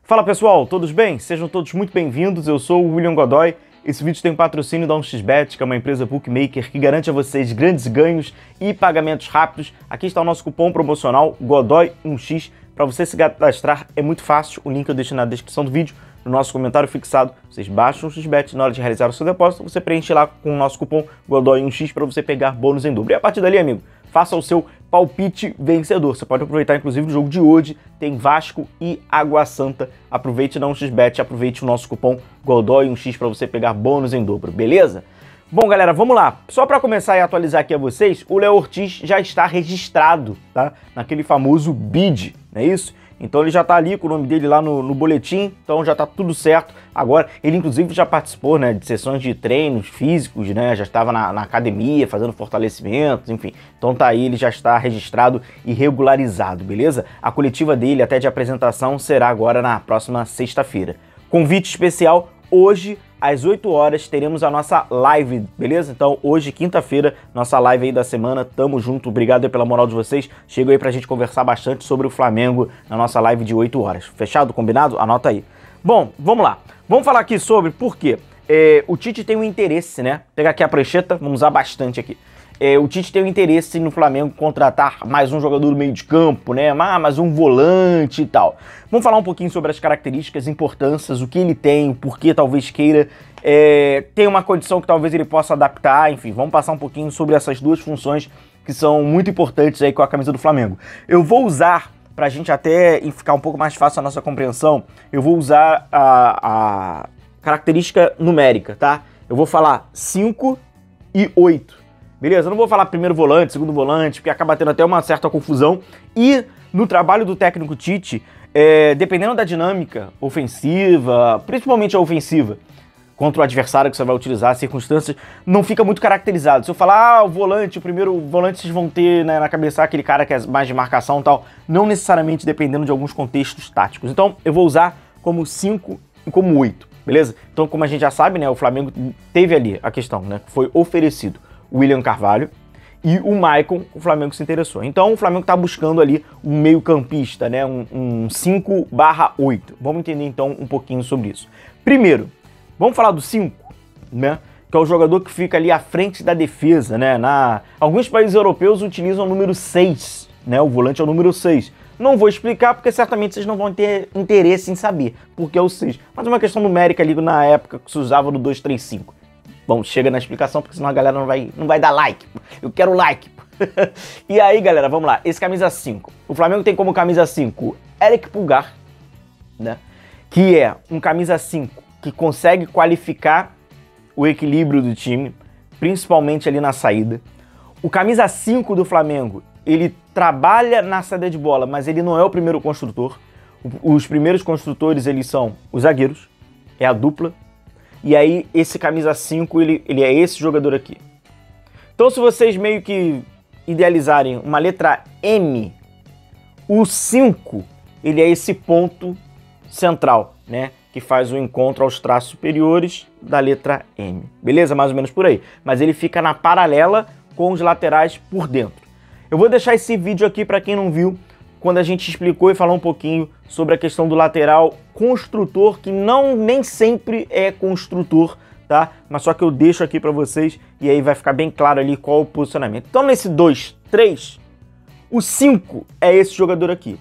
Fala pessoal, todos bem? Sejam todos muito bem-vindos, eu sou o William Godoy. Esse vídeo tem um patrocínio da 1xBet, que é uma empresa bookmaker que garante a vocês grandes ganhos e pagamentos rápidos. Aqui está o nosso cupom promocional GODOY1x. Para você se cadastrar é muito fácil, o link eu deixo na descrição do vídeo, no nosso comentário fixado. Vocês baixam o 1xBet, na hora de realizar o seu depósito, você preenche lá com o nosso cupom GODOY1x para você pegar bônus em dobro. E a partir dali, amigo, faça o seu palpite vencedor. Você pode aproveitar, inclusive, o jogo de hoje. Tem Vasco e Água Santa. Aproveite na 1xBet, aproveite o nosso cupom GODOY1x para você pegar bônus em dobro, beleza? Bom, galera, vamos lá. Só para começar e atualizar aqui a vocês, o Léo Ortiz já está registrado, tá? Naquele famoso BID, não é isso? Então ele já tá ali com o nome dele lá no boletim, então já tá tudo certo. Agora, ele inclusive já participou, né, de sessões de treinos físicos, né, já estava na academia fazendo fortalecimentos, enfim. Então tá aí, ele já está registrado e regularizado, beleza? A coletiva dele até de apresentação será agora na próxima sexta-feira. Convite especial, hoje às 8 horas teremos a nossa live, beleza? Então hoje, quinta-feira, nossa live aí da semana, tamo junto, obrigado aí pela moral de vocês, chega aí pra gente conversar bastante sobre o Flamengo na nossa live de 8 horas, fechado? Combinado? Anota aí. Bom, vamos lá, vamos falar aqui sobre por quê. O Tite tem um interesse, né? Vou pegar aqui a prancheta, vamos usar bastante aqui. O Tite tem um interesse no Flamengo contratar mais um jogador do meio de campo, né? Mais um volante e tal. Vamos falar um pouquinho sobre as características, importâncias, o que ele tem, o porquê talvez queira. Tem uma condição que talvez ele possa adaptar, enfim, vamos passar um pouquinho sobre essas duas funções que são muito importantes aí com a camisa do Flamengo. Eu vou usar, pra gente até ficar um pouco mais fácil a nossa compreensão, eu vou usar a característica numérica, tá? Eu vou falar 5 e 8. Beleza? Eu não vou falar primeiro volante, segundo volante, porque acaba tendo até uma certa confusão. E no trabalho do técnico Tite, dependendo da dinâmica ofensiva, principalmente a ofensiva, contra o adversário que você vai utilizar, as circunstâncias, não fica muito caracterizado. Se eu falar, o volante, o primeiro volante, vocês vão ter, né, na cabeça aquele cara que é mais de marcação e tal, não necessariamente dependendo de alguns contextos táticos. Então, eu vou usar como 5 e como 8, beleza? Então, como a gente já sabe, né, o Flamengo teve ali a questão, né, que foi oferecido o William Carvalho e o Maicon, o Flamengo se interessou. Então o Flamengo está buscando ali um meio campista, né, um 5/8. Vamos entender então um pouquinho sobre isso. Primeiro, vamos falar do 5, né, que é o jogador que fica ali à frente da defesa, né, alguns países europeus utilizam o número 6, né, o volante é o número 6. Não vou explicar porque certamente vocês não vão ter interesse em saber porque é o 6. Mas é uma questão numérica ali na época que se usava no 2-3-5. Bom, chega na explicação, porque senão a galera não vai dar like. Eu quero like. E aí, galera, vamos lá. Esse camisa 5. O Flamengo tem como camisa 5 Eric Pulgar, né? Que é um camisa 5 que consegue qualificar o equilíbrio do time, principalmente ali na saída. O camisa 5 do Flamengo, ele trabalha na saída de bola, mas ele não é o primeiro construtor. Os primeiros construtores, eles são os zagueiros, é a dupla. E aí, esse camisa 5, ele é esse jogador aqui. Então, se vocês meio que idealizarem uma letra M, o 5, ele é esse ponto central, né? Que faz o encontro aos traços superiores da letra M. Beleza? Mais ou menos por aí. Mas ele fica na paralela com os laterais por dentro. Eu vou deixar esse vídeo aqui para quem não viu, quando a gente explicou e falou um pouquinho sobre a questão do lateral construtor, que nem sempre é construtor, tá? Mas só que eu deixo aqui para vocês e aí vai ficar bem claro ali qual é o posicionamento. Então nesse 2, 3, o 5 é esse jogador aqui.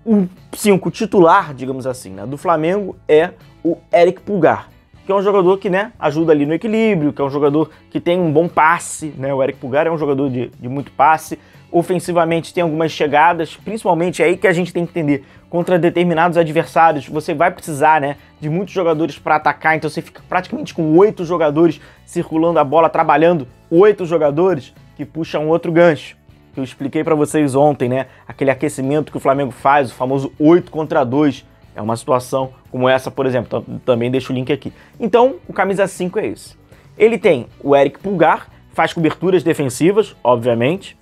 O 5 titular, digamos assim, né, do Flamengo é o Eric Pulgar, que é um jogador que, né, ajuda ali no equilíbrio, que é um jogador que tem um bom passe, né? O Eric Pulgar é um jogador de muito passe. Ofensivamente tem algumas chegadas, principalmente aí que a gente tem que entender, contra determinados adversários, você vai precisar, né, de muitos jogadores para atacar, então você fica praticamente com 8 jogadores circulando a bola, trabalhando 8 jogadores que puxam outro gancho. Que eu expliquei para vocês ontem, né, aquele aquecimento que o Flamengo faz, o famoso 8 contra 2, é uma situação como essa, por exemplo, então, também deixo o link aqui. Então, o camisa 5 é esse. Ele tem o Eric Pulgar, faz coberturas defensivas, obviamente,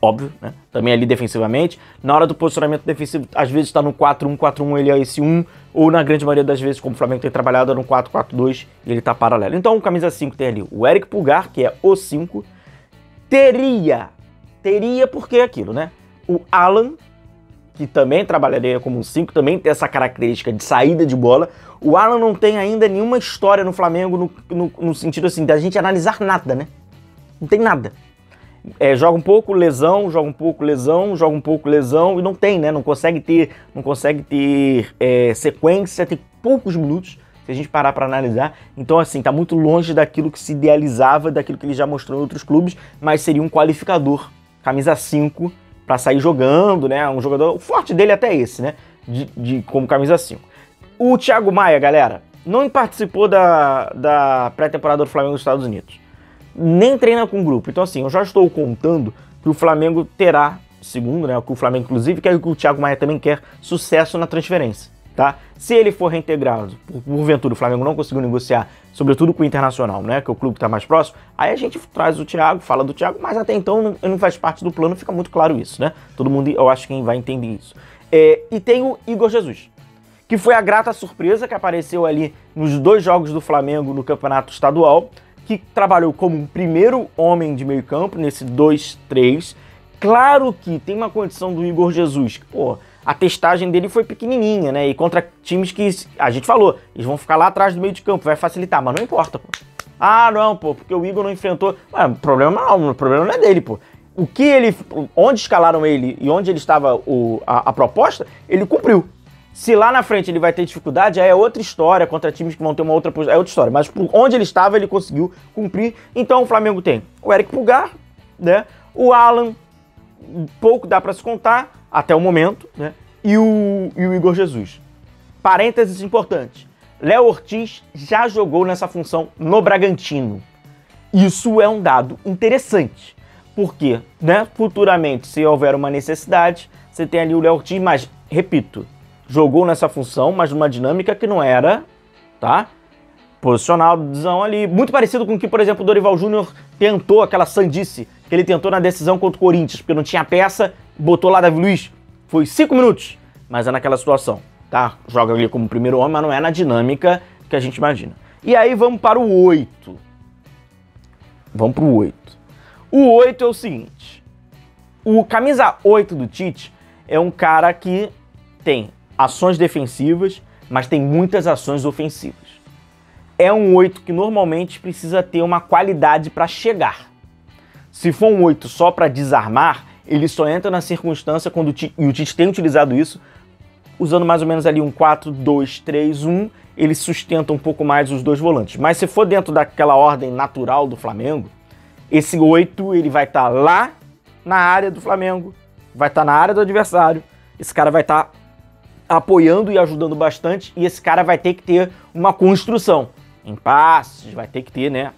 óbvio, né? Também ali defensivamente. Na hora do posicionamento defensivo, às vezes está no 4-1, 4-1, ele é esse 1, ou na grande maioria das vezes, como o Flamengo tem trabalhado, é no 4-4-2, e ele está paralelo. Então, o camisa 5 tem ali o Eric Pulgar, que é o 5, teria porque é aquilo, né? O Alan, que também trabalharia como um 5, também tem essa característica de saída de bola. O Alan não tem ainda nenhuma história no Flamengo no sentido assim, da gente analisar nada, né? Não tem nada. Joga um pouco, lesão, joga um pouco, lesão, joga um pouco, lesão, e não tem, né? Não consegue ter sequência, tem poucos minutos, se a gente parar para analisar. Então, assim, tá muito longe daquilo que se idealizava, daquilo que ele já mostrou em outros clubes, mas seria um qualificador, camisa 5, para sair jogando, né? Um jogador, o forte dele até esse, né? Como camisa 5. O Thiago Maia, galera, não participou da pré-temporada do Flamengo nos Estados Unidos. Nem treina com o grupo. Então, assim, eu já estou contando que o Flamengo terá, segundo, né, o que o Flamengo, inclusive, quer que o Thiago Maia também quer sucesso na transferência, tá? Se ele for reintegrado, porventura o Flamengo não conseguiu negociar, sobretudo com o Internacional, né, que é o clube que está mais próximo, aí a gente traz o Thiago, fala do Thiago, mas até então não faz parte do plano, fica muito claro isso, né? Todo mundo, eu acho que vai entender isso. E tem o Igor Jesus, que foi a grata surpresa que apareceu ali nos 2 jogos do Flamengo no Campeonato Estadual, que trabalhou como um primeiro homem de meio campo, nesse 2-3. Claro que tem uma condição do Igor Jesus, que, pô, a testagem dele foi pequenininha, né? E contra times que, a gente falou, eles vão ficar lá atrás do meio de campo, vai facilitar, mas não importa, pô. Ah, não, pô, porque o Igor não enfrentou... o problema não é dele, pô. Onde escalaram ele e onde ele estava a proposta, ele cumpriu. Se lá na frente ele vai ter dificuldade, aí é outra história, contra times que vão ter uma outra posição, é outra história. Mas por onde ele estava, ele conseguiu cumprir. Então o Flamengo tem o Eric Pulgar, né? O Alan, pouco dá para se contar, até o momento, né? E o Igor Jesus. Parênteses importantes. Léo Ortiz já jogou nessa função no Bragantino. Isso é um dado interessante. Porque, né, futuramente, se houver uma necessidade, você tem ali o Léo Ortiz, mas, repito, jogou nessa função, mas numa dinâmica que não era, tá? Posicional ali, muito parecido com o que, por exemplo, o Dorival Júnior tentou, aquela sandice que ele tentou na decisão contra o Corinthians, porque não tinha peça, botou lá Davi Luiz, foi 5 minutos, mas é naquela situação, tá? Joga ali como primeiro homem, mas não é na dinâmica que a gente imagina. E aí vamos para o 8. Vamos para o 8. O 8 é o seguinte, o camisa 8 do Tite é um cara que tem ações defensivas, mas tem muitas ações ofensivas. É um 8 que normalmente precisa ter uma qualidade para chegar. Se for um 8 só para desarmar, ele só entra na circunstância quando e o Tite tem utilizado isso, usando mais ou menos ali um 4-2-3-1, ele sustenta um pouco mais os 2 volantes. Mas se for dentro daquela ordem natural do Flamengo, esse 8 ele vai estar lá na área do Flamengo, vai estar na área do adversário, esse cara vai estar apoiando e ajudando bastante, e esse cara vai ter que ter uma construção em passes, vai ter que ter, né?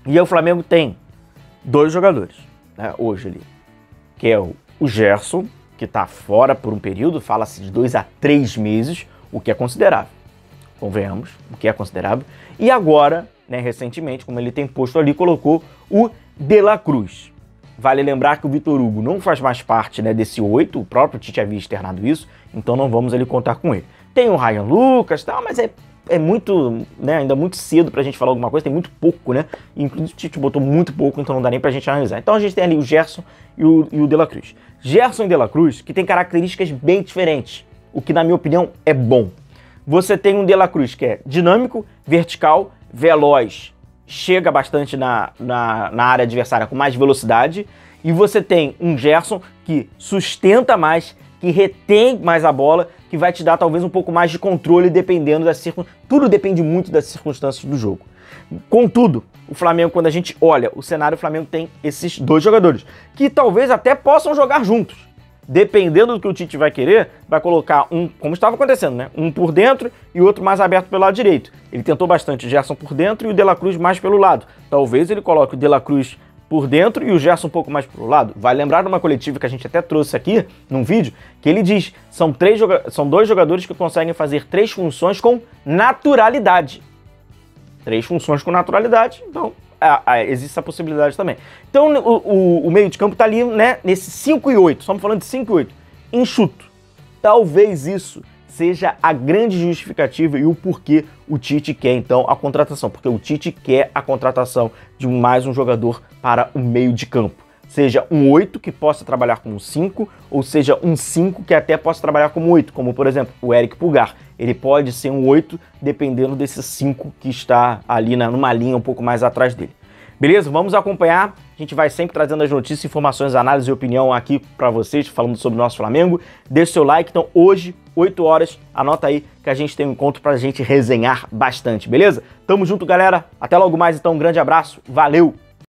E aí o Flamengo tem 2 jogadores, né, hoje ali, que é o Gerson, que tá fora por um período, fala-se de 2 a 3 meses, o que é considerável, convenhamos, o que é considerável, e agora, né, recentemente, como ele tem posto ali, colocou o De La Cruz. Vale lembrar que o Vitor Hugo não faz mais parte, né, desse 8, o próprio Tite havia externado isso, então não vamos ali contar com ele. Tem o Ryan Lucas, tal, mas é muito, né, ainda muito cedo pra gente falar alguma coisa, tem muito pouco, né, inclusive o Tite botou muito pouco, então não dá nem pra gente analisar. Então a gente tem ali o Gerson e o De La Cruz. Gerson e De La Cruz, que tem características bem diferentes, o que na minha opinião é bom. Você tem um De La Cruz que é dinâmico, vertical, veloz, chega bastante na área adversária com mais velocidade, e você tem um Gerson que sustenta mais, que retém mais a bola, que vai te dar talvez um pouco mais de controle dependendo das circunstâncias. Tudo depende muito das circunstâncias do jogo. Contudo, o Flamengo, quando a gente olha o cenário, o Flamengo tem esses 2 jogadores, que talvez até possam jogar juntos. Dependendo do que o Tite vai querer, vai colocar um, como estava acontecendo, né? Um por dentro e o outro mais aberto pelo lado direito. Ele tentou bastante o Gerson por dentro e o De La Cruz mais pelo lado. Talvez ele coloque o De La Cruz por dentro e o Gerson um pouco mais pelo lado. Vai lembrar de uma coletiva que a gente até trouxe aqui, num vídeo, que ele diz, são 2 jogadores que conseguem fazer 3 funções com naturalidade. 3 funções com naturalidade, então existe essa possibilidade também. Então o meio de campo tá ali, né, nesse 5 e 8, estamos falando de 5 e 8, enxuto. Talvez isso seja a grande justificativa e o porquê o Tite quer, então, a contratação. Porque o Tite quer a contratação de mais um jogador para o meio de campo. seja um 8 que possa trabalhar como um 5, ou seja um 5 que até possa trabalhar como 8, como por exemplo o Eric Pulgar. Ele pode ser um 8 dependendo desse 5 que está ali numa linha um pouco mais atrás dele. Beleza? Vamos acompanhar. A gente vai sempre trazendo as notícias, informações, análise e opinião aqui para vocês, falando sobre o nosso Flamengo. Deixe seu like. Então, hoje, 8 horas, anota aí que a gente tem um encontro pra gente resenhar bastante, beleza? Tamo junto, galera. Até logo mais, então. Um grande abraço. Valeu!